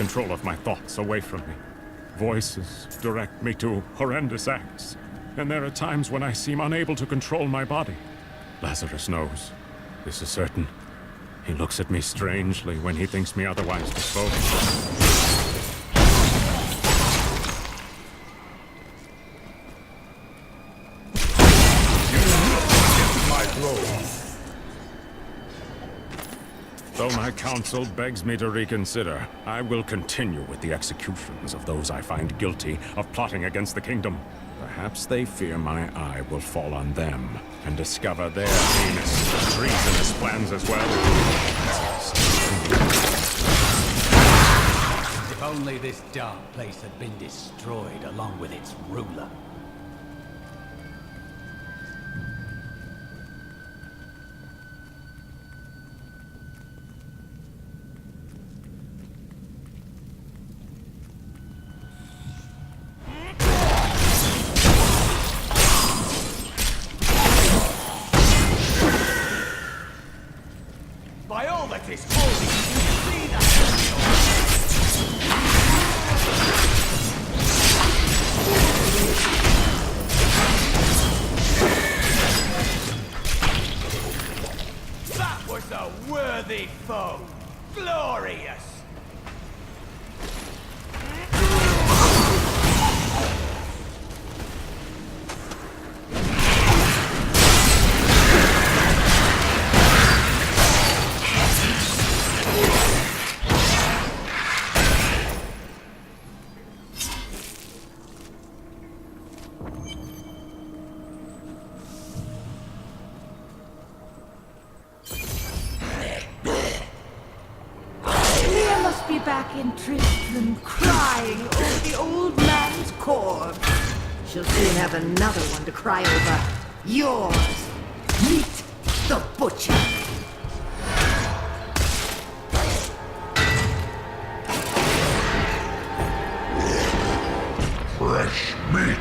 control of my thoughts away from me. Voices direct me to horrendous acts, and there are times when I seem unable to control my body. Lazarus knows. This is certain. He looks at me strangely when he thinks me otherwise disposed. Though my counsel begs me to reconsider, I will continue with the executions of those I find guilty of plotting against the kingdom. Perhaps they fear my eye will fall on them and discover their heinous, treasonous plans as well. If only this dark place had been destroyed along with its ruler. By all that is holy, you see that? That was a worthy foe. Glorious! Be back in Tristram, crying over the old man's corpse. She'll soon have another one to cry over. Yours. Meet the butcher. Fresh meat.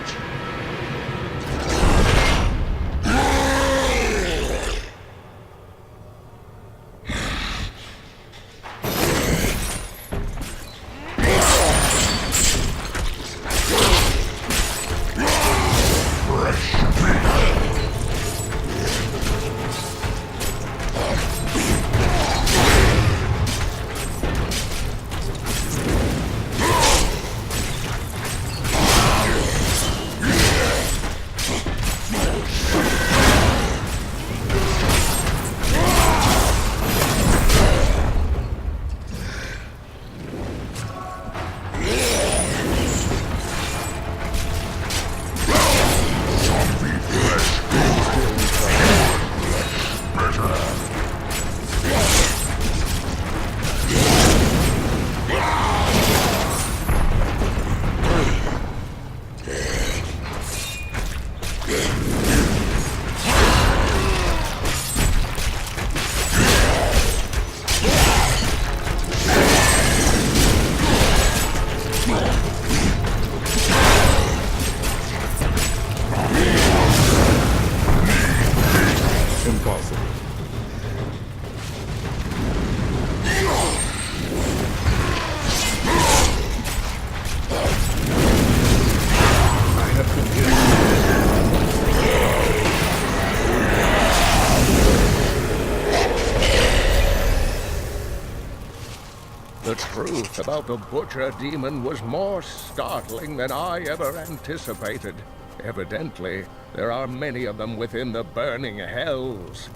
The truth about the Butcher Demon was more startling than I ever anticipated. Evidently, there are many of them within the burning hells,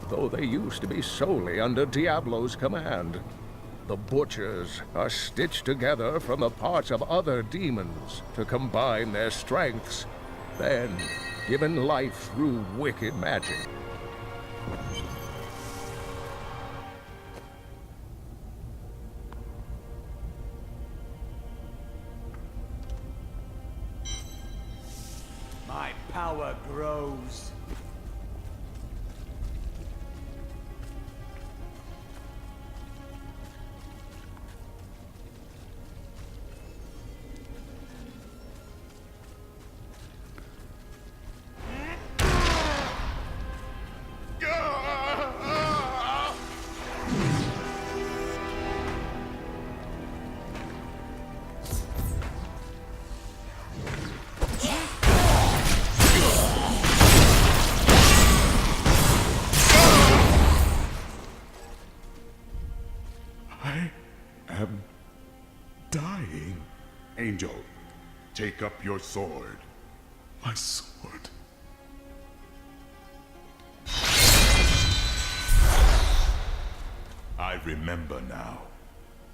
though they used to be solely under Diablo's command. The Butchers are stitched together from the parts of other demons to combine their strengths, then given life through wicked magic. My power grows. take up your sword. My sword. I remember now.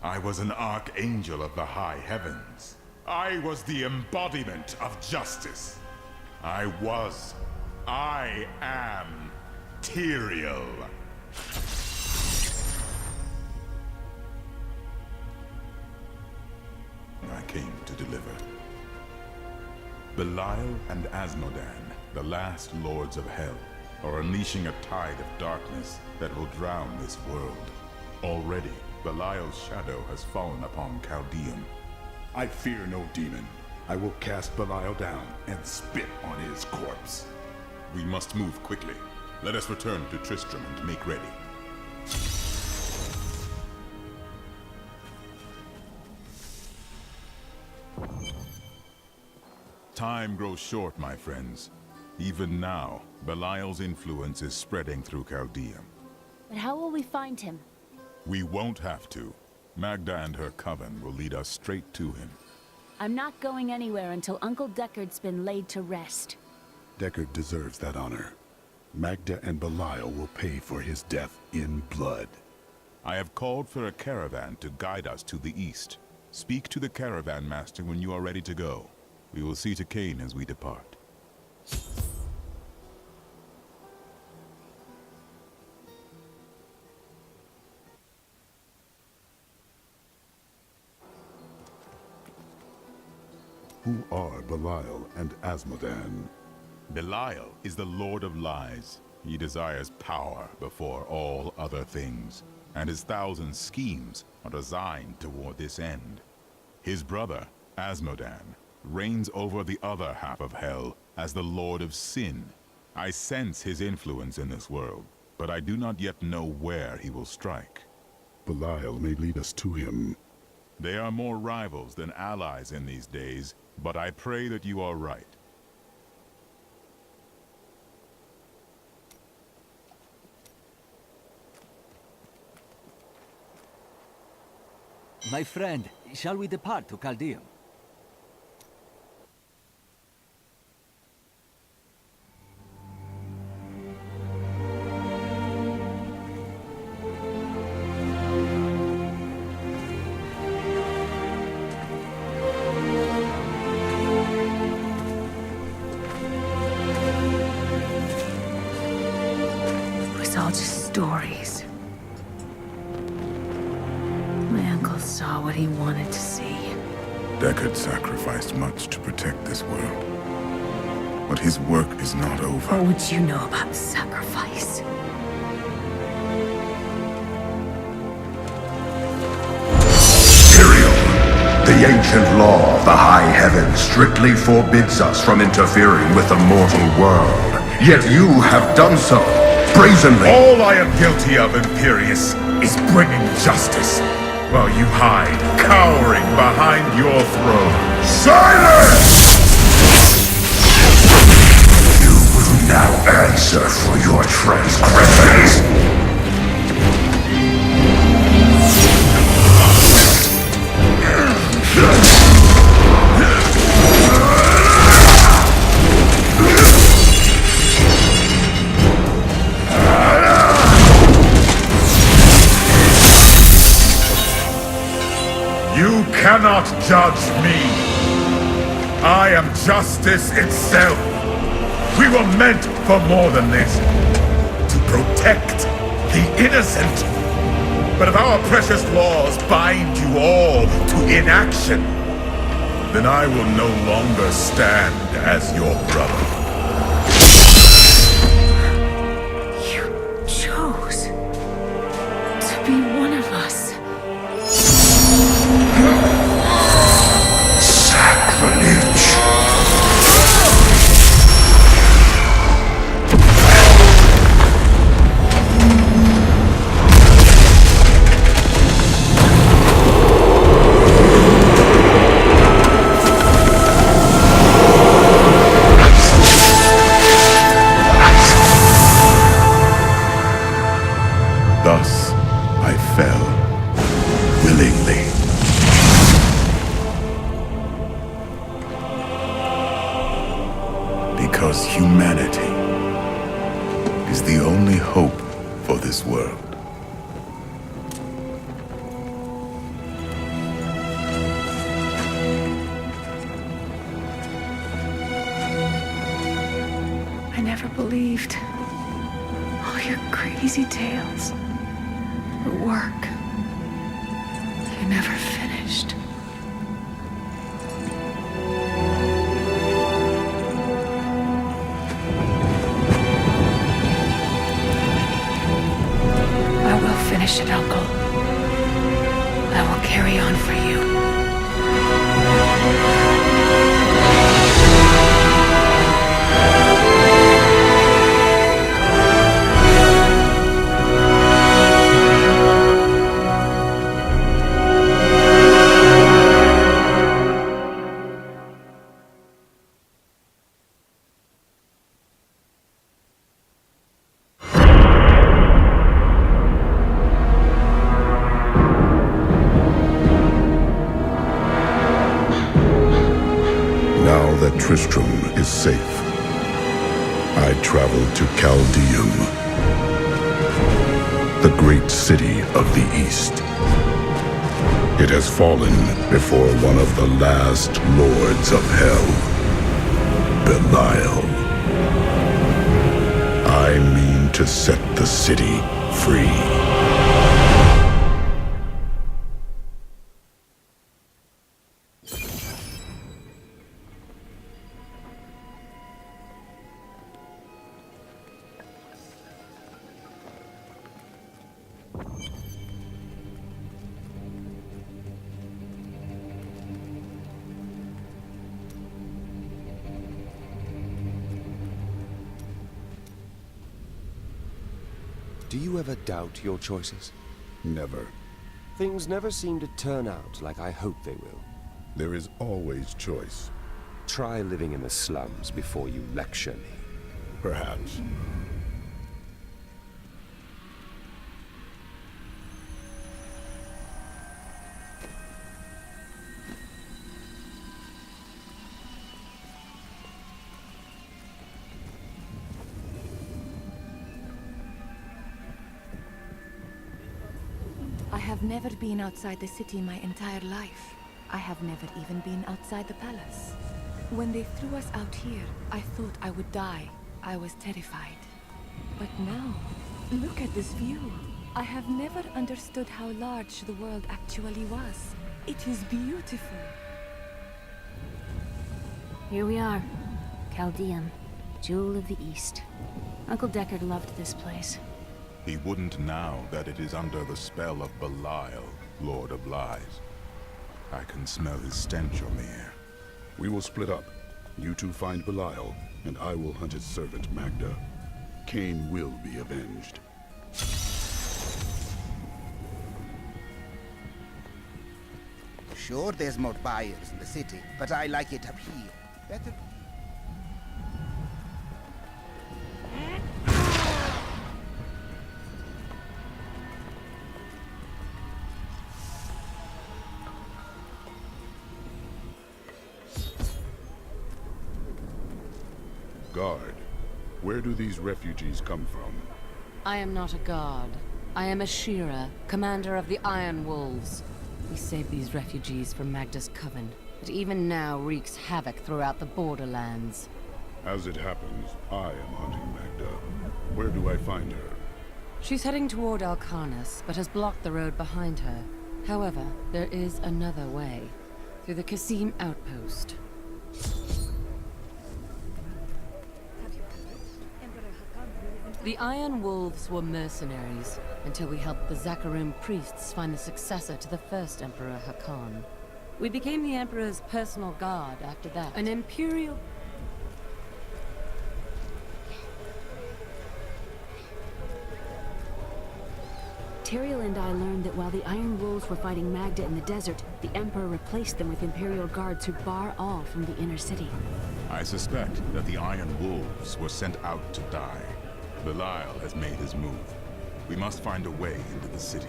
I was an archangel of the high heavens. I was the embodiment of justice. I am Tyrael. I came to deliver. Belial and Asmodan, the last lords of hell, are unleashing a tide of darkness that will drown this world. Already, Belial's shadow has fallen upon Chaldeum. I fear no demon. I will cast Belial down and spit on his corpse. We must move quickly. Let us return to Tristram and make ready. Time grows short, my friends. Even now, Belial's influence is spreading through Chaldeum. But how will we find him? We won't have to. Magda and her coven will lead us straight to him. I'm not going anywhere until Uncle Deckard's been laid to rest. Deckard deserves that honor. Magda and Belial will pay for his death in blood. I have called for a caravan to guide us to the east. Speak to the caravan master when you are ready to go. We will see to Cain as we depart. Who are Belial and Asmodan? Belial is the Lord of Lies. He desires power before all other things, and his 1,000 schemes are designed toward this end. His brother, Asmodan, reigns over the other half of hell as the Lord of Sin. I sense his influence in this world, but I do not yet know where he will strike. Belial may lead us to him. They are more rivals than allies in these days, but I pray that you are right. My friend, shall we depart to Chaldeum? It was all just stories. My uncle saw what he wanted to see. Deckard sacrificed much to protect this world. But his work is not over. What would you know about sacrifice? Tyrael, the ancient law of the high heavens strictly forbids us from interfering with the mortal world. Yet you have done so, brazenly. All I am guilty of, Imperius, is bringing justice, while you hide, cowering behind your throne. Silence! You will now answer for your transgressions. You cannot judge me. I am justice itself. We were meant for more than this. To protect the innocent. But if our precious laws bind you all to inaction, then I will no longer stand as your brother. You chose to be one of us. Sacrilege. humanity is the only hope for this world. I never believed all your crazy tales. The work. You never finished. I will finish it, Uncle. I will carry on for you. Now that Tristram is safe, I travel to Chaldeum, the great city of the East. It has fallen before one of the last lords of hell, Belial. I mean to set the city free. Do you ever doubt your choices? Never. Things never seem to turn out like I hope they will. There is always choice. Try living in the slums before you lecture me. Perhaps. I have never been outside the city my entire life. I have never even been outside the palace. When they threw us out here, I thought I would die. I was terrified. But now, look at this view. I have never understood how large the world actually was. It is beautiful. Here we are. Chaldeum, Jewel of the East. Uncle Deckard loved this place. He wouldn't now that it is under the spell of Belial, Lord of Lies. I can smell his stench on the air. We will split up. You two find Belial, and I will hunt his servant, Magda. Cain will be avenged. Sure, there's more buyers in the city, but I like it up here. Better... Guard, where do these refugees come from? I am not a guard. I am a Shearer, commander of the Iron Wolves. We saved these refugees from Magda's coven. It even now wreaks havoc throughout the borderlands. As it happens, I am hunting Magda. Where do I find her? She's heading toward Alcarnus, but has blocked the road behind her. However, there is another way. Through the Kasim outpost. The Iron Wolves were mercenaries, until we helped the Zakharum priests find the successor to the first Emperor Hakan. We became the Emperor's personal guard after that. An Imperial... Tyrael and I learned that while the Iron Wolves were fighting Magda in the desert, the Emperor replaced them with Imperial guards who bar all from the inner city. I suspect that the Iron Wolves were sent out to die. Belial has made his move. We must find a way into the city.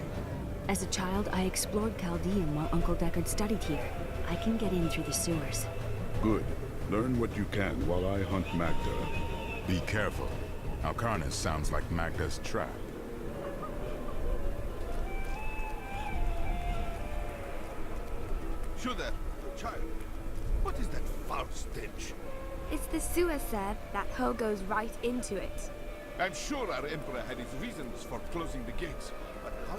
As a child, I explored Chaldeum while Uncle Deckard studied here. I can get in through the sewers. Good. Learn what you can while I hunt Magda. Be careful. Alcarnus sounds like Magda's trap. Shudder, child. What is that foul stench? It's the sewer, sir. That hole goes right into it. I'm sure our Emperor had his reasons for closing the gates, but how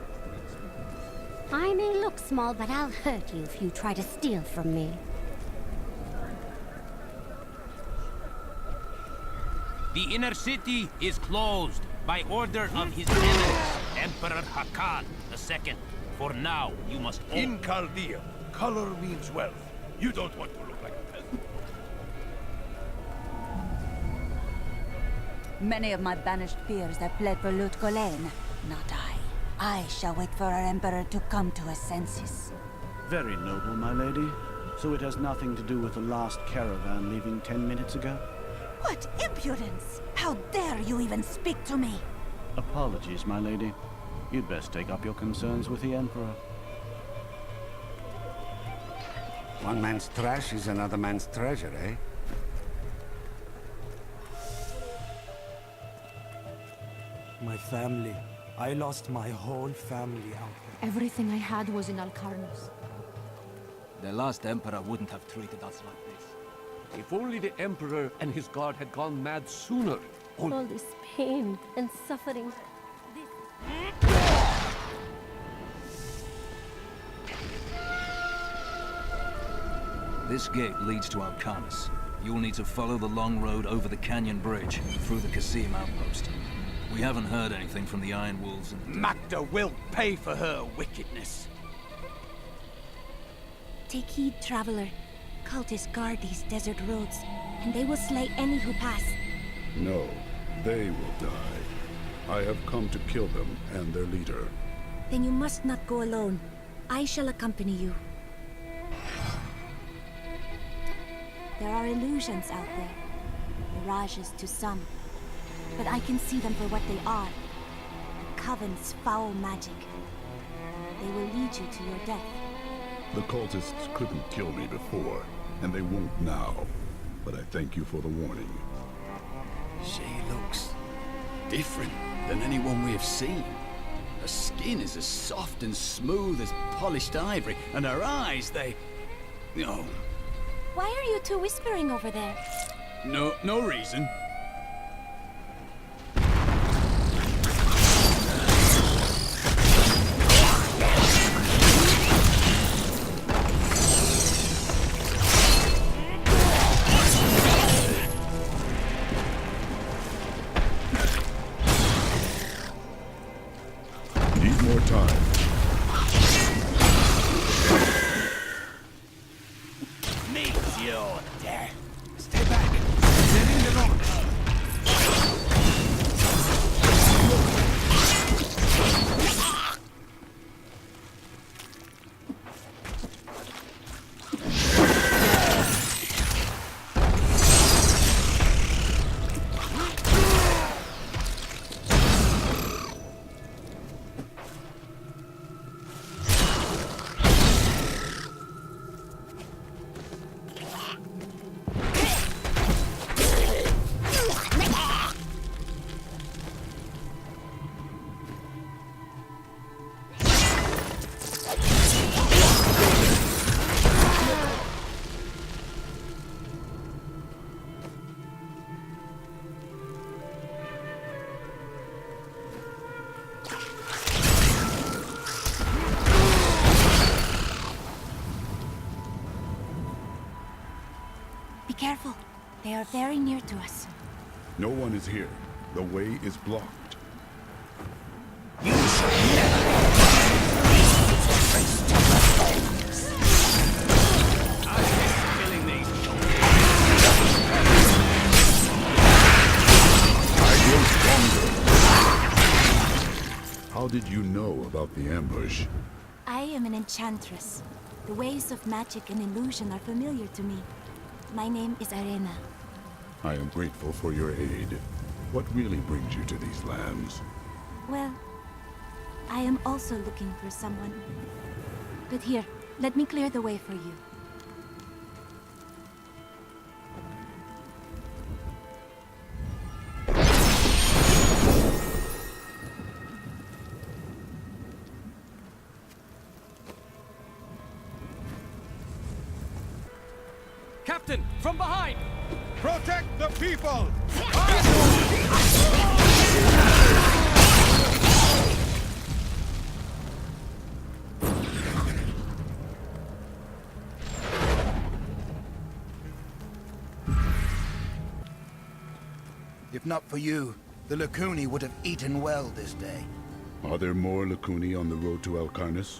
I may look small, but I'll hurt you if you try to steal from me. The inner city is closed by order of His Eminence, Emperor Hakan II. For now, you must... In Chaldea, color means wealth. You don't want to look like a peasant. Many of my banished peers have fled for Lut Gholen. Not I. I shall wait for our Emperor to come to his senses. Very noble, my lady. So it has nothing to do with the last caravan leaving 10 minutes ago? What impudence! How dare you even speak to me? Apologies, my lady. You'd best take up your concerns with the Emperor. One man's trash is another man's treasure, eh? My family. I lost my whole family out there. Everything I had was in Alcarnus. The last Emperor wouldn't have treated us like this. If only the Emperor and his guard had gone mad sooner. All this pain and suffering. This gate leads to Alcarnus. You'll need to follow the long road over the canyon bridge, through the Qasim outpost. We haven't heard anything from the Iron Wolves and... Magda will pay for her wickedness. Take heed, traveler. Cultists guard these desert roads, and they will slay any who pass. No, they will die. I have come to kill them and their leader. Then you must not go alone. I shall accompany you. There are illusions out there. Mirages to some. But I can see them for what they are. The Coven's foul magic. They will lead you to your death. The cultists couldn't kill me before, and they won't now. But I thank you for the warning. She looks different than anyone we have seen. Her skin is as soft and smooth as polished ivory, and her eyes, they... Oh, Why are you two whispering over there? no reason. Need more time. Meet your death. Stay back. They're in the road. Be careful. They are very near to us. No one is here. The way is blocked. How did you know about the ambush? I am an enchantress. The ways of magic and illusion are familiar to me. My name is Arena. I am grateful for your aid. What really brings you to these lands? Well, I am also looking for someone. But here, let me clear the way for you. Captain, from behind! Protect the people! If not for you, the Lacuni would have eaten well this day. Are there more Lacuni on the road to Alcarnus?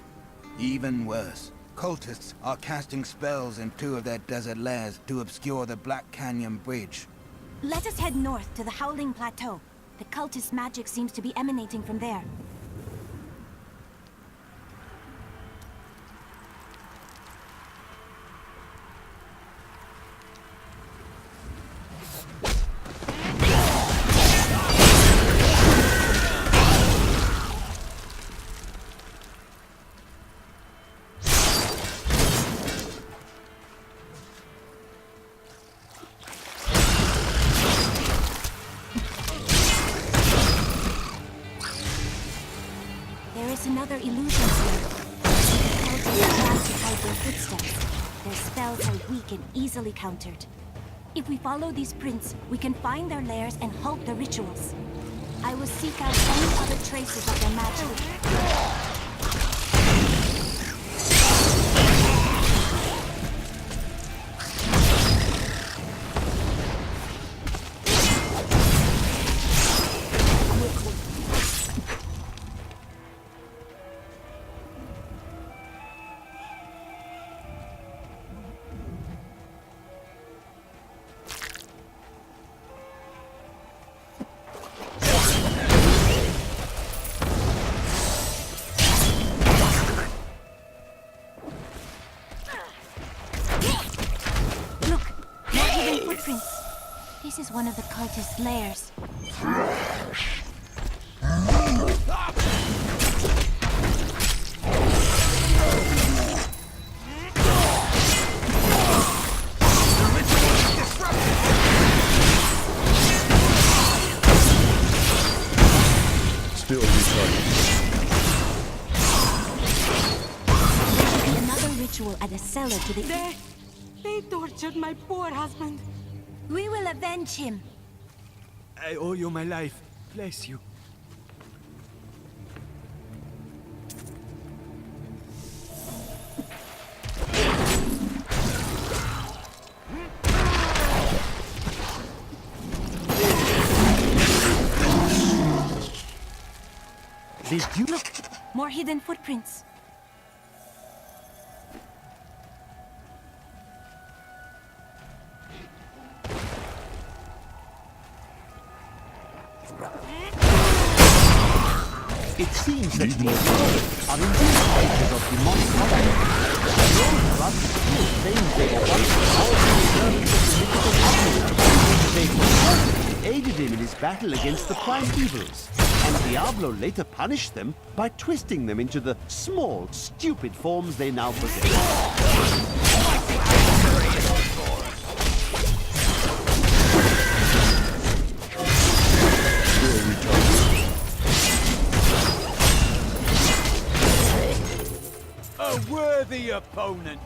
Even worse. Cultists are casting spells in 2 of their desert lairs to obscure the Black Canyon Bridge. Let us head north to the Howling Plateau. The cultist magic seems to be emanating from there. Another illusion here. Cultists have to hide their footsteps. Their spells are weak and easily countered. If we follow these prints, we can find their lairs and halt the rituals. I will seek out any other traces of their magic. This is one of the cultist lairs. Still recharging. Another ritual at a cellar to the... They tortured my poor husband. We will avenge him. I owe you my life. Bless you. Did you look? More hidden footprints. It seems that these roads are indeed traces of demonic covenant. Those brothers still claim they were once powerful servants of the mythical Admiral. They purportedly aided him in his battle against the prime evils, and Diablo later punished them by twisting them into the small, stupid forms they now possess. A worthy opponent.